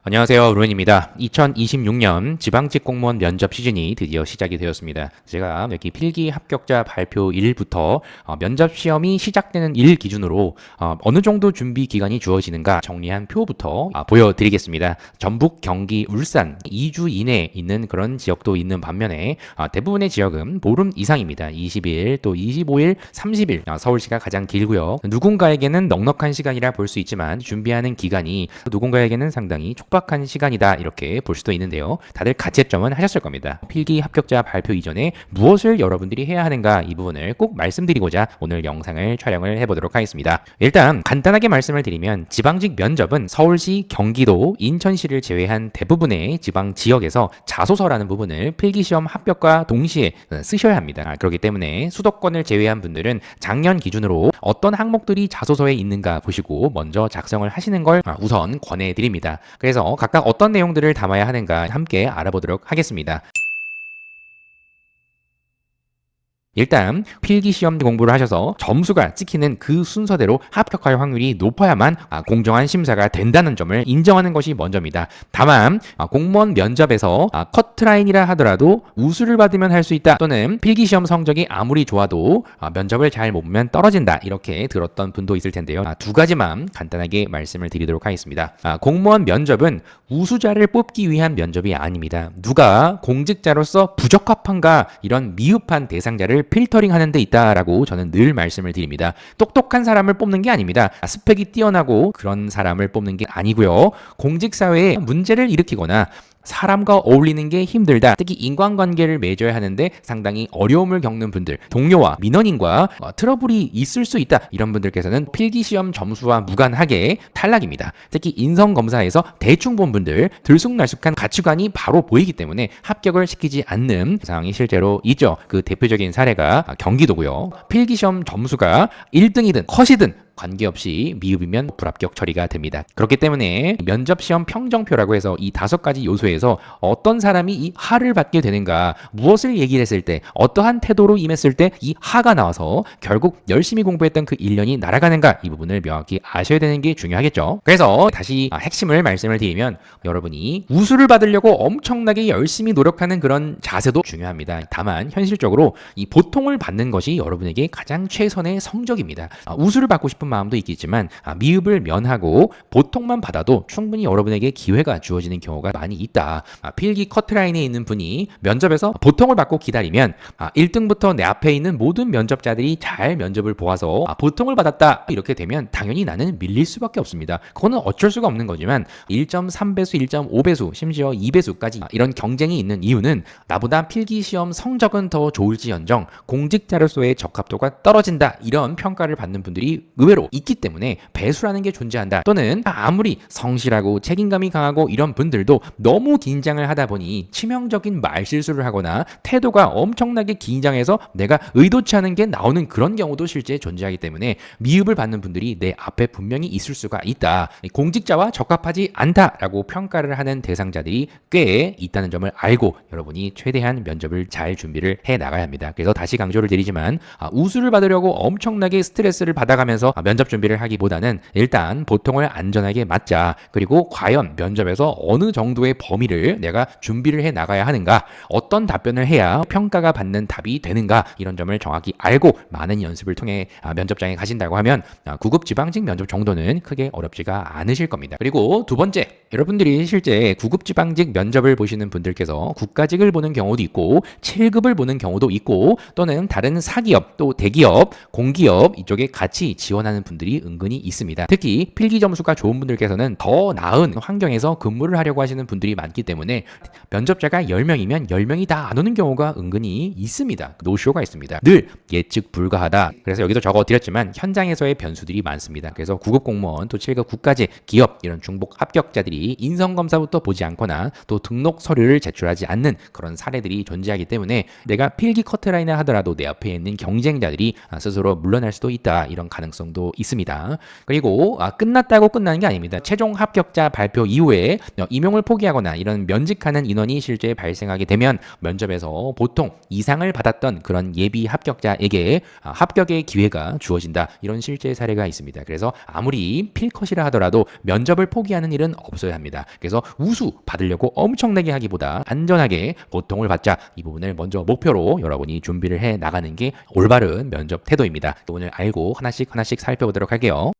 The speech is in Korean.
안녕하세요, 루엔입니다. 2026년 지방직 공무원 면접 시즌이 드디어 시작이 되었습니다. 제가 여기 필기 합격자 발표일부터 면접 시험이 시작되는 일 기준으로 어느 정도 준비 기간이 주어지는가 정리한 표부터 보여드리겠습니다. 전북, 경기, 울산 2주 이내에 있는 그런 지역도 있는 반면에 대부분의 지역은 보름 이상입니다. 20일, 또 25일, 30일 서울시가 가장 길고요. 누군가에게는 넉넉한 시간이라 볼 수 있지만 준비하는 기간이 누군가에게는 상당히 촉박한 시간이다 이렇게 볼 수도 있는데요. 다들 가채점은 하셨을 겁니다. 필기 합격자 발표 이전에 무엇을 여러분들이 해야 하는가 이 부분을 꼭 말씀드리고자 오늘 영상을 촬영을 해보도록 하겠습니다. 일단 간단하게 말씀을 드리면 지방직 면접은 서울시, 경기도, 인천시를 제외한 대부분의 지방 지역에서 자소서라는 부분을 필기시험 합격과 동시에 쓰셔야 합니다. 그렇기 때문에 수도권을 제외한 분들은 작년 기준으로 어떤 항목들이 자소서에 있는가 보시고 먼저 작성을 하시는 걸 우선 권해드립니다. 그래서 각각 어떤 내용들을 담아야 하는가 함께 알아보도록 하겠습니다. 일단 필기시험 공부를 하셔서 점수가 찍히는 그 순서대로 합격할 확률이 높아야만 공정한 심사가 된다는 점을 인정하는 것이 먼저입니다. 다만 공무원 면접에서 커트라인이라 하더라도 우수를 받으면 할 수 있다, 또는 필기시험 성적이 아무리 좋아도 면접을 잘 못 보면 떨어진다 이렇게 들었던 분도 있을 텐데요. 두 가지만 간단하게 말씀을 드리도록 하겠습니다. 공무원 면접은 우수자를 뽑기 위한 면접이 아닙니다. 누가 공직자로서 부적합한가 이런 미흡한 대상자를 필터링 하는 데 있다라고 저는 늘 말씀을 드립니다. 똑똑한 사람을 뽑는 게 아닙니다. 스펙이 뛰어나고 그런 사람을 뽑는 게 아니고요. 공직사회에 문제를 일으키거나 사람과 어울리는 게 힘들다, 특히 인간관계를 맺어야 하는데 상당히 어려움을 겪는 분들, 동료와 민원인과 트러블이 있을 수 있다, 이런 분들께서는 필기시험 점수와 무관하게 탈락입니다. 특히 인성검사에서 대충 본 분들, 들쑥날쑥한 가치관이 바로 보이기 때문에 합격을 시키지 않는 상황이 실제로 있죠. 그 대표적인 사례가 경기도고요. 필기시험 점수가 1등이든 컷이든 관계없이 미흡이면 불합격 처리가 됩니다. 그렇기 때문에 면접시험 평정표라고 해서 이 5가지 요소에서 어떤 사람이 이 하를 받게 되는가, 무엇을 얘기를 했을 때, 어떠한 태도로 임했을 때 이 하가 나와서 결국 열심히 공부했던 그 1년이 날아가는가, 이 부분을 명확히 아셔야 되는 게 중요하겠죠. 그래서 다시 핵심을 말씀을 드리면, 여러분이 우수를 받으려고 엄청나게 열심히 노력하는 그런 자세도 중요합니다. 다만 현실적으로 이 보통을 받는 것이 여러분에게 가장 최선의 성적입니다. 우수를 받고 싶은 마음도 있겠지만 미흡을 면하고 보통만 받아도 충분히 여러분에게 기회가 주어지는 경우가 많이 있다. 필기 커트라인에 있는 분이 면접에서 보통을 받고 기다리면 1등부터 내 앞에 있는 모든 면접자들이 잘 면접을 보아서 보통을 받았다 이렇게 되면 당연히 나는 밀릴 수밖에 없습니다. 그거는 어쩔 수가 없는 거지만 1.3배수, 1.5배수, 심지어 2배수까지 이런 경쟁이 있는 이유는 나보다 필기시험 성적은 더 좋을지언정 공직자로서의 적합도가 떨어진다, 이런 평가를 받는 분들이 의외로 있기 때문에 배수라는 게 존재한다, 또는 아무리 성실하고 책임감이 강하고 이런 분들도 너무 긴장을 하다 보니 치명적인 말실수를 하거나 태도가 엄청나게 긴장해서 내가 의도치 않은 게 나오는 그런 경우도 실제 존재하기 때문에 미흡을 받는 분들이 내 앞에 분명히 있을 수가 있다. 공직자와 적합하지 않다라고 평가를 하는 대상자들이 꽤 있다는 점을 알고 여러분이 최대한 면접을 잘 준비를 해 나가야 합니다. 그래서 다시 강조를 드리지만 우수를 받으려고 엄청나게 스트레스를 받아가면서 면접 준비를 하기보다는 일단 보통을 안전하게 맞자, 그리고 과연 면접에서 어느 정도의 범위를 내가 준비를 해 나가야 하는가, 어떤 답변을 해야 평가가 받는 답이 되는가, 이런 점을 정확히 알고 많은 연습을 통해 면접장에 가신다고 하면 9급 지방직 면접 정도는 크게 어렵지가 않으실 겁니다. 그리고 두 번째, 여러분들이 실제 9급 지방직 면접을 보시는 분들께서 국가직을 보는 경우도 있고 7급을 보는 경우도 있고, 또는 다른 사기업, 또 대기업, 공기업 이쪽에 같이 지원하는 분들이 은근히 있습니다. 특히 필기 점수가 좋은 분들께서는 더 나은 환경에서 근무를 하려고 하시는 분들이 많기 때문에 면접자가 10명이면 10명이 다 안 오는 경우가 은근히 있습니다. 노쇼가 있습니다. 늘 예측 불가하다. 그래서 여기도 적어드렸지만 현장에서의 변수들이 많습니다. 그래서 9급 공무원, 또 7급 국가직, 기업 이런 중복 합격자들이 인성검사부터 보지 않거나 또 등록 서류를 제출하지 않는 그런 사례들이 존재하기 때문에 내가 필기 커트라인을 하더라도 내 앞에 있는 경쟁자들이 스스로 물러날 수도 있다, 이런 가능성도 경우도 있습니다. 그리고 끝났다고 끝나는 게 아닙니다. 최종 합격자 발표 이후에 임용을 포기하거나 이런 면직하는 인원이 실제 발생하게 되면 면접에서 보통 이상을 받았던 그런 예비 합격자에게 합격의 기회가 주어진다. 이런 실제 사례가 있습니다. 그래서 아무리 필컷이라 하더라도 면접을 포기하는 일은 없어야 합니다. 그래서 우수 받으려고 엄청나게 하기보다 안전하게 고통을 받자, 이 부분을 먼저 목표로 여러분이 준비를 해 나가는 게 올바른 면접 태도입니다. 오늘 알고 하나씩 살펴보도록 할게요.